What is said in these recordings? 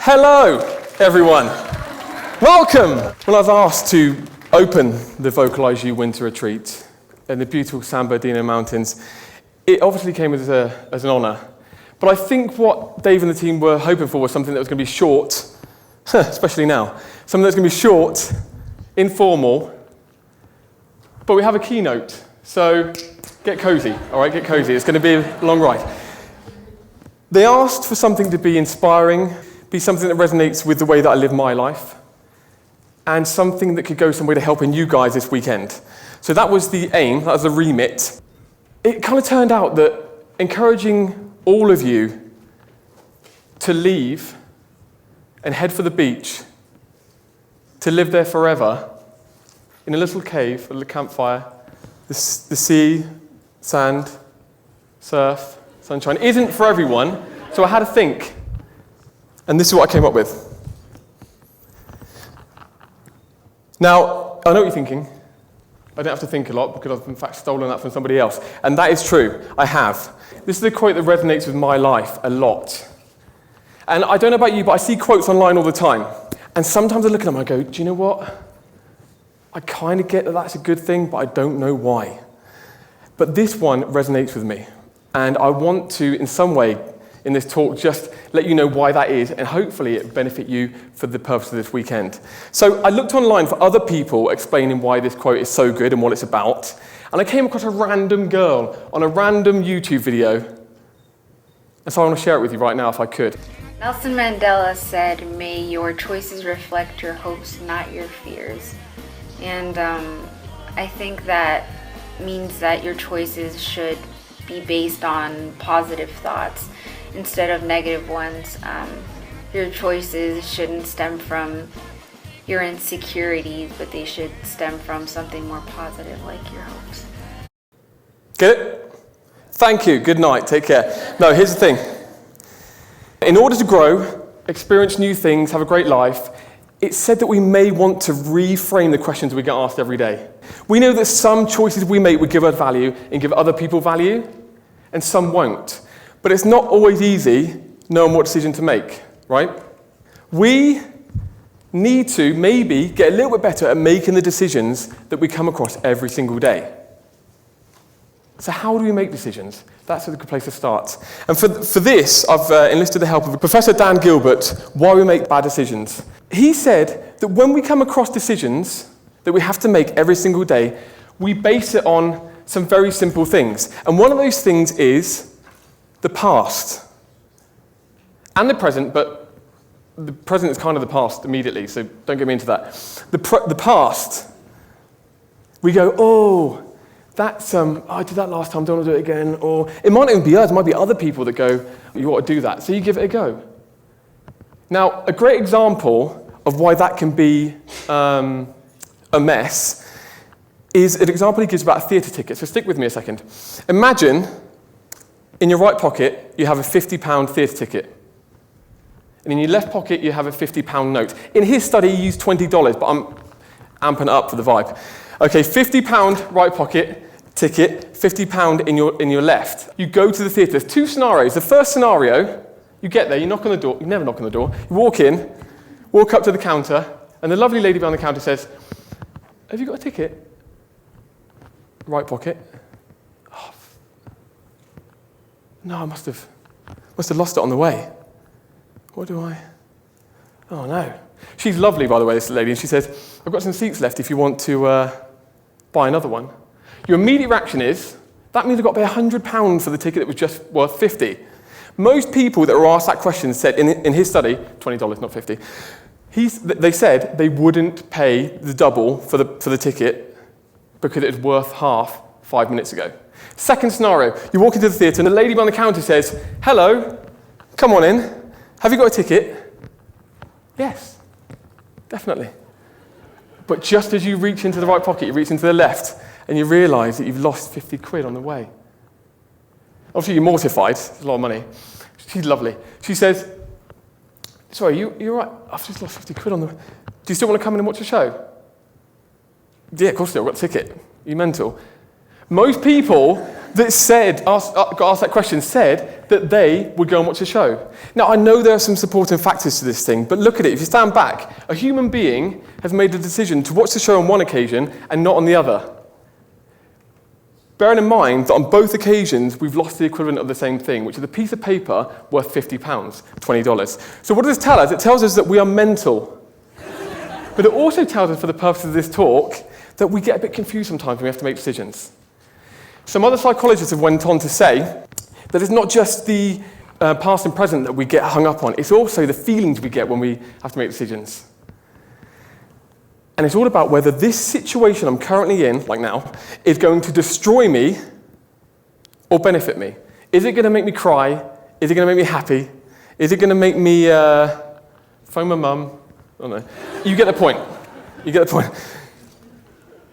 Hello, everyone. Welcome. When I was asked to open the VocalizeU Winter Retreat in the beautiful San Bernardino Mountains, it obviously came as an honour. But I think what Dave and the team were hoping for was something that was going to be short, especially now, something that's going to be short, informal, but we have a keynote, so get cozy, all right, get cozy. It's going to be a long ride. They asked for something to be inspiring, be something that resonates with the way that I live my life, and something that could go some way to helping you guys this weekend. So that was the aim, that was the remit. It kind of turned out that encouraging all of you to leave and head for the beach, to live there forever, in a little cave, a little campfire, the sea, sand, surf, sunshine, isn't for everyone, so I had to think. And this is what I came up with. Now, I know what you're thinking. I don't have to think a lot because I've in fact stolen that from somebody else. And that is true, I have. This is a quote that resonates with my life a lot. And I don't know about you, but I see quotes online all the time. And sometimes I look at them and I go, do you know what? I kind of get that that's a good thing, but I don't know why. But this one resonates with me. And I want to, in some way, in this talk, just let you know why that is, and hopefully it benefit you for the purpose of this weekend. So I looked online for other people explaining why this quote is so good and what it's about, and I came across a random girl on a random YouTube video, and so I want to share it with you right now if I could. Nelson Mandela said, "May your choices reflect your hopes, not your fears." And I think that means that your choices should be based on positive thoughts instead of negative ones. Your choices shouldn't stem from your insecurities, but they should stem from something more positive, like your hopes. Get it? Thank you. Good night. Take care. No, here's the thing. In order to grow, experience new things, have a great life, it's said that we may want to reframe the questions we get asked every day. We know that some choices we make will give us value and give other people value, and some won't. But it's not always easy knowing what decision to make, right? We need to maybe get a little bit better at making the decisions that we come across every single day. So how do we make decisions? That's a good place to start. And for this, I've enlisted the help of Professor Dan Gilbert, Why We Make Bad Decisions. He said that when we come across decisions that we have to make every single day, we base it on some very simple things. And one of those things is the past and the present, but the present is kind of the past immediately, so don't get me into that. The past, we go, oh, that's, I did that last time, don't want to do it again. Or it might not even be us, it might be other people that go, you ought to do that, so you give it a go. Now, a great example of why that can be a mess is an example he gives about a theatre ticket, so stick with me a second. Imagine in your right pocket, you have a £50 theatre ticket. And in your left pocket, you have a £50 note. In his study, he used $20, but I'm amping it up for the vibe. Okay, £50 right pocket ticket, £50 in your left. You go to the theatre. There's two scenarios. The first scenario, you get there, you knock on the door. You never knock on the door. You walk in, walk up to the counter, and the lovely lady behind the counter says, "Have you got a ticket?" Right pocket. No, I must have lost it on the way. What do I? Oh, no. She's lovely, by the way, this lady, and she says, "I've got some seats left if you want to buy another one." Your immediate reaction is, that means I've got to pay £100 for the ticket that was just worth $50. Most people that were asked that question said, in his study, $20, not $50, they said they wouldn't pay the double for the ticket because it was worth half 5 minutes ago. Second scenario, you walk into the theatre and the lady behind the counter says, "Hello, come on in. Have you got a ticket?" Yes, definitely. But just as you reach into the right pocket, you reach into the left, and you realise that you've lost 50 quid on the way. Obviously, you're mortified. It's a lot of money. She's lovely. She says, "Sorry, you're right. I've just lost 50 quid on the way. Do you still want to come in and watch a show?" "Yeah, of course I do. I've got a ticket." "You mental?" Most people that got asked that question said that they would go and watch the show. Now, I know there are some supporting factors to this thing, but look at it. If you stand back, a human being has made the decision to watch the show on one occasion and not on the other. Bearing in mind that on both occasions, we've lost the equivalent of the same thing, which is a piece of paper worth £50, $20. So what does this tell us? It tells us that we are mental. But it also tells us, for the purpose of this talk, that we get a bit confused sometimes when we have to make decisions. Some other psychologists have went on to say that it's not just the past and present that we get hung up on, it's also the feelings we get when we have to make decisions. And it's all about whether this situation I'm currently in, like now, is going to destroy me or benefit me. Is it going to make me cry? Is it going to make me happy? Is it going to make me phone my mum? I don't know. You get the point. You get the point.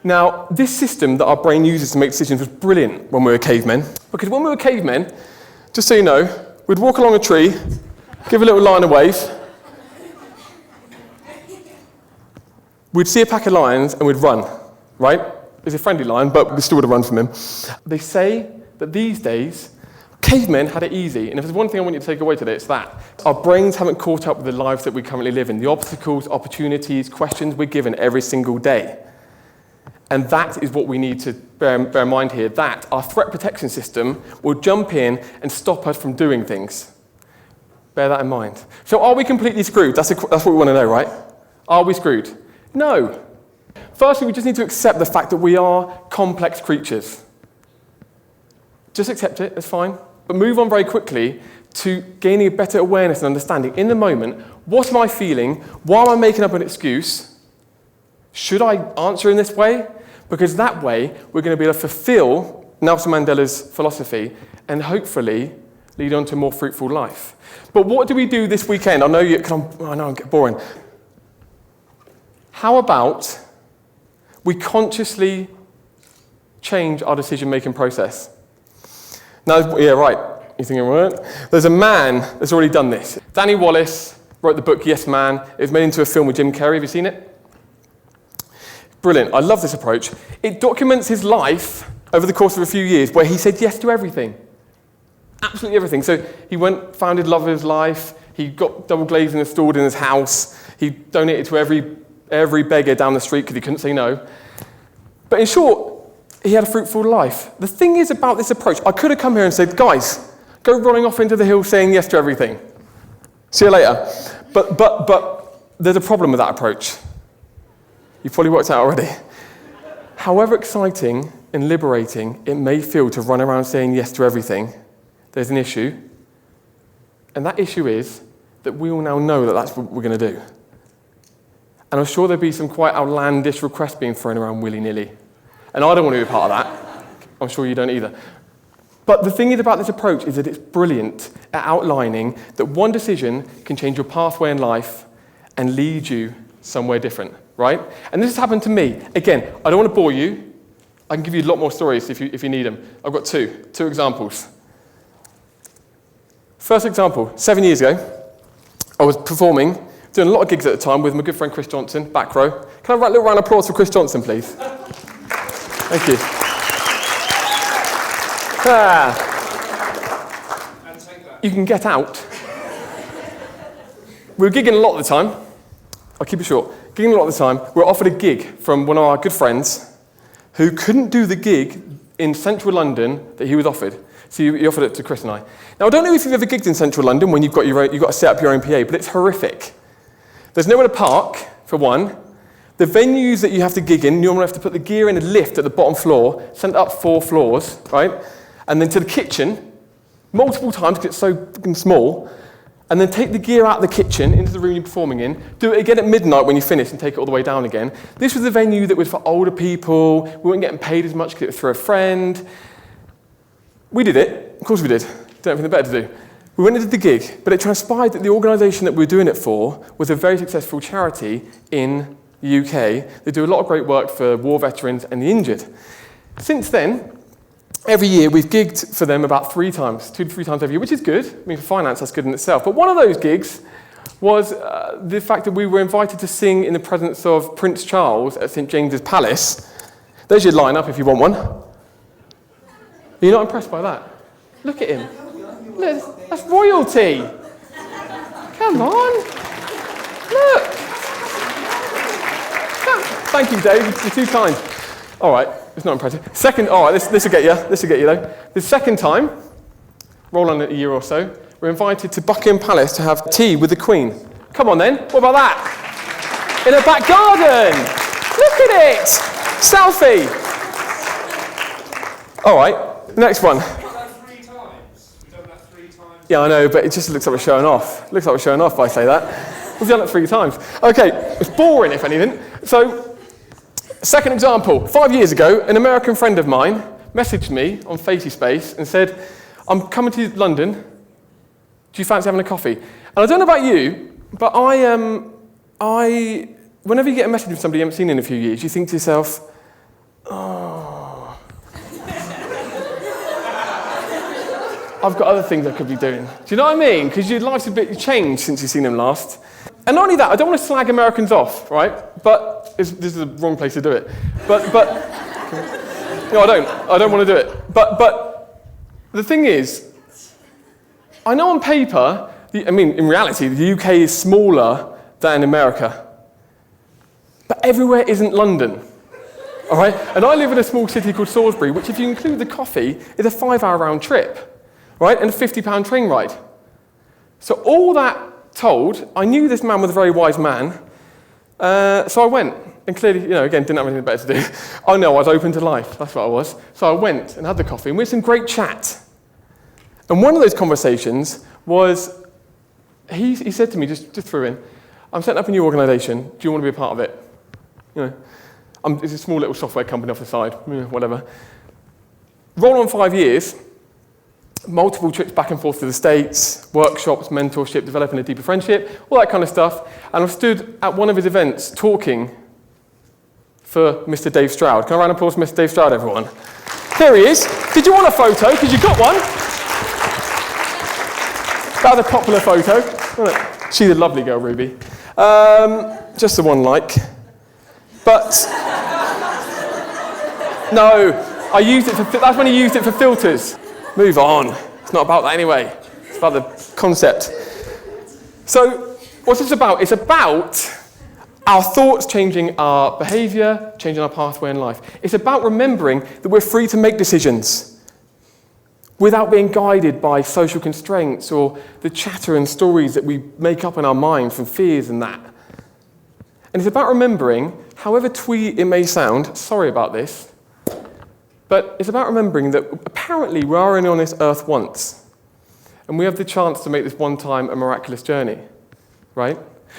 Now, this system that our brain uses to make decisions was brilliant when we were cavemen. Because when we were cavemen, just so you know, we'd walk along a tree, give a little lion a wave. We'd see a pack of lions and we'd run, right? It's a friendly lion, but we still would have run from him. They say that these days, cavemen had it easy. And if there's one thing I want you to take away today, it's that. Our brains haven't caught up with the lives that we currently live in, the obstacles, opportunities, questions we're given every single day. And that is what we need to bear in mind here, that our threat protection system will jump in and stop us from doing things. Bear that in mind. So are we completely screwed? That's what we want to know, right? Are we screwed? No. Firstly, we just need to accept the fact that we are complex creatures. Just accept it, that's fine. But move on very quickly to gaining a better awareness and understanding. In the moment, what am I feeling? Why am I making up an excuse? Should I answer in this way? Because that way, we're going to be able to fulfill Nelson Mandela's philosophy and hopefully lead on to a more fruitful life. But what do we do this weekend? I know I'm getting boring. How about we consciously change our decision-making process? Now, yeah, right. You're thinking, right? There's a man that's already done this. Danny Wallace wrote the book Yes Man. It was made into a film with Jim Carrey. Have you seen it? Brilliant. I love this approach. It documents his life over the course of a few years where he said yes to everything. Absolutely everything. So he founded Love of His Life. He got double glazing installed in his house. He donated to every beggar down the street because he couldn't say no. But in short, he had a fruitful life. The thing is about this approach, I could have come here and said, guys, go running off into the hills saying yes to everything. See you later. But there's a problem with that approach. You've probably worked out already. However exciting and liberating it may feel to run around saying yes to everything, there's an issue. And that issue is that we all now know that that's what we're going to do. And I'm sure there'll be some quite outlandish requests being thrown around willy-nilly. And I don't want to be a part of that. I'm sure you don't either. But the thing is about this approach is that it's brilliant at outlining that one decision can change your pathway in life and lead you somewhere different, right? And this has happened to me. Again, I don't want to bore you. I can give you a lot more stories if you need them. I've got two examples. First example, 7 years ago, I was performing, doing a lot of gigs at the time with my good friend Chris Johnson, back row. Can I have a little round of applause for Chris Johnson, please? Thank you. You can get out. We were gigging a lot of the time. I'll keep it short. Gigging a lot of the time. We were offered a gig from one of our good friends who couldn't do the gig in central London that he was offered. So he offered it to Chris and I. Now, I don't know if you've ever gigged in central London when you've got to set up your own PA, but it's horrific. There's nowhere to park, for one. The venues that you have to gig in, you normally have to put the gear in a lift at the bottom floor, send it up 4 floors, right? And then to the kitchen, multiple times because it's so fucking small, and then take the gear out of the kitchen into the room you're performing in, do it again at midnight when you finish and take it all the way down again. This was a venue that was for older people. We weren't getting paid as much because it was through a friend. We did it. Of course we did. Don't have anything better to do. We went and did the gig, but it transpired that the organisation that we were doing it for was a very successful charity in the UK. They do a lot of great work for war veterans and the injured. Since then, every year we've gigged for them about 3 times, 2 to 3 times every year, which is good. I mean, for finance, that's good in itself. But one of those gigs was the fact that we were invited to sing in the presence of Prince Charles at St James's Palace. There's your lineup if you want one. You're not impressed by that? Look at him. Look, that's royalty. Come on. Look. Thank you, Dave. You're too kind. All right, it's not impressive. All right, this will get you. This will get you, though. The second time, roll on a year or so, we're invited to Buckingham Palace to have tea with the Queen. Come on, then. What about that? In a back garden. Look at it. Selfie. All right, next one. Yeah, I know, but it just looks like we're showing off. It looks like we're showing off if I say that. We've done it 3 times. Okay, it's boring, if anything. So, second example. 5 years ago, an American friend of mine messaged me on Facey Space and said, I'm coming to London. Do you fancy having a coffee? And I don't know about you, but whenever you get a message from somebody you haven't seen in a few years, you think to yourself, oh, I've got other things I could be doing. Do you know what I mean? Because your life's a bit changed since you've seen them last. And not only that, I don't want to slag Americans off, right? But this is the wrong place to do it. But no, I don't want to do it. But the thing is, I know on paper, in reality, the UK is smaller than America. But everywhere isn't London. All right? And I live in a small city called Salisbury, which, if you include the coffee, is a 5-hour round trip. Right, and a £50 train ride. So all that told, I knew this man was a very wise man, so I went. And clearly, again, didn't have anything better to do. I know, I was open to life, that's what I was. So I went and had the coffee, and we had some great chat. And one of those conversations was, he said to me, just threw in, I'm setting up a new organisation, do you want to be a part of it? It's a small little software company off the side, whatever. Roll on 5 years, multiple trips back and forth to the States, workshops, mentorship, developing a deeper friendship, all that kind of stuff. And I stood at one of his events talking for Mr. Dave Stroud. Can I round of applause for Mr. Dave Stroud, everyone? There he is. Did you want a photo? Because you got one. That was a popular photo, wasn't it? She's a lovely girl, Ruby. Just the one like. But no, I used it that's when he used it for filters. Move on. It's not about that anyway. It's about the concept. So, what's this about? It's about our thoughts changing our behaviour, changing our pathway in life. It's about remembering that we're free to make decisions without being guided by social constraints or the chatter and stories that we make up in our mind from fears and that. And it's about remembering, however twee it may sound, sorry about this, but it's about remembering that apparently we are only on this earth once. And we have the chance to make this one time a miraculous journey, right?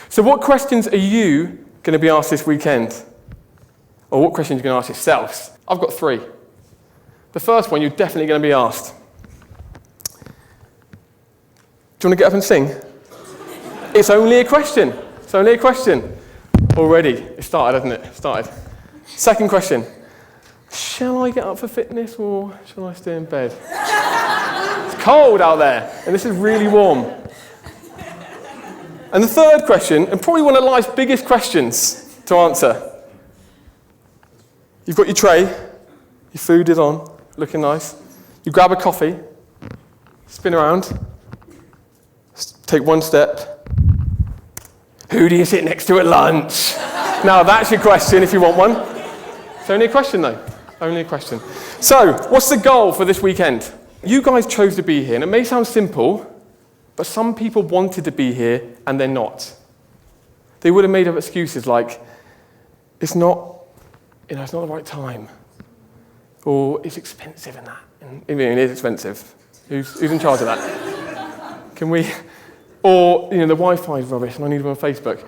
So what questions are you going to be asked this weekend? Or what questions are you going to ask yourselves? I've got 3. The first one you're definitely going to be asked. Do you want to get up and sing? It's only a question. It's only a question. Already, it started, hasn't it? It started. Second question. Shall I get up for fitness or shall I stay in bed? It's cold out there, and this is really warm. And the third question, and probably one of life's biggest questions to answer. You've got your tray, your food is on, looking nice. You grab a coffee, spin around, take one step. Who do you sit next to at lunch? Now that's your question if you want one. It's only a question though. Only a question. So, what's the goal for this weekend? You guys chose to be here, and it may sound simple, but some people wanted to be here and they're not. They would have made up excuses like, it's not the right time, or it's expensive and that. And it is expensive. Who's in charge of that? Can we? Or the Wi-Fi is rubbish and I need them on Facebook.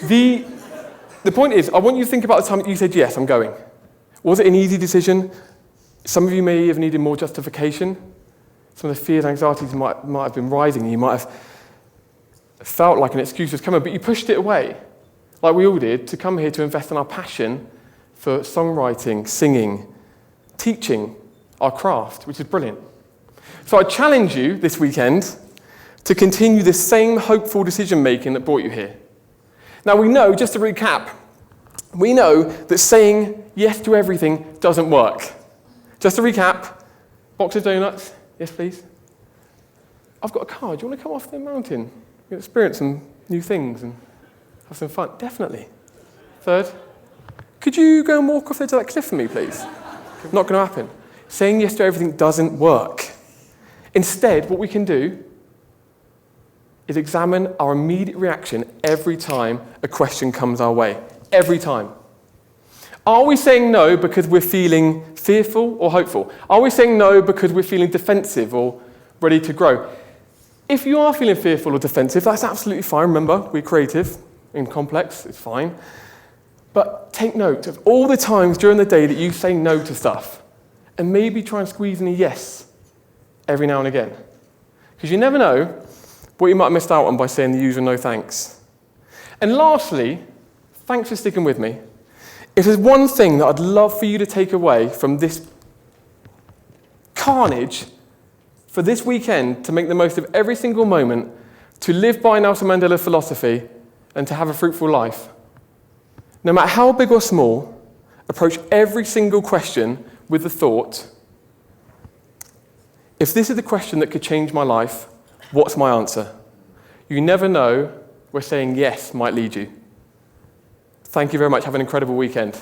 The point is, I want you to think about the time that you said yes, I'm going. Was it an easy decision? Some of you may have needed more justification. Some of the fears and anxieties might have been rising. You might have felt like an excuse was coming, but you pushed it away, like we all did, to come here to invest in our passion for songwriting, singing, teaching our craft, which is brilliant. So I challenge you this weekend to continue the same hopeful decision-making that brought you here. Now we know, just to recap, we know that saying yes to everything doesn't work. Just to recap, Box of donuts? Yes, please. I've got a car. Do you want to come off the mountain? You experience some new things and have some fun? Definitely. Third, could you go and walk off the edge of that cliff for me, please? Not going to happen. Saying yes to everything doesn't work. Instead, what we can do is examine our immediate reaction every time a question comes our way. Every time. Are we saying no because we're feeling fearful or hopeful? Are we saying no because we're feeling defensive or ready to grow? If you are feeling fearful or defensive, that's absolutely fine. Remember, we're creative and complex, it's fine. But take note of all the times during the day that you say no to stuff, and maybe try and squeeze in a yes every now and again. Because you never know what you might have missed out on by saying the usual no thanks. And lastly, thanks for sticking with me. If there's one thing that I'd love for you to take away from this carnage for this weekend, to make the most of every single moment, to live by Nelson Mandela's philosophy, and to have a fruitful life, no matter how big or small, approach every single question with the thought, if this is the question that could change my life, what's my answer? You never know where saying yes might lead you. Thank you very much. Have an incredible weekend.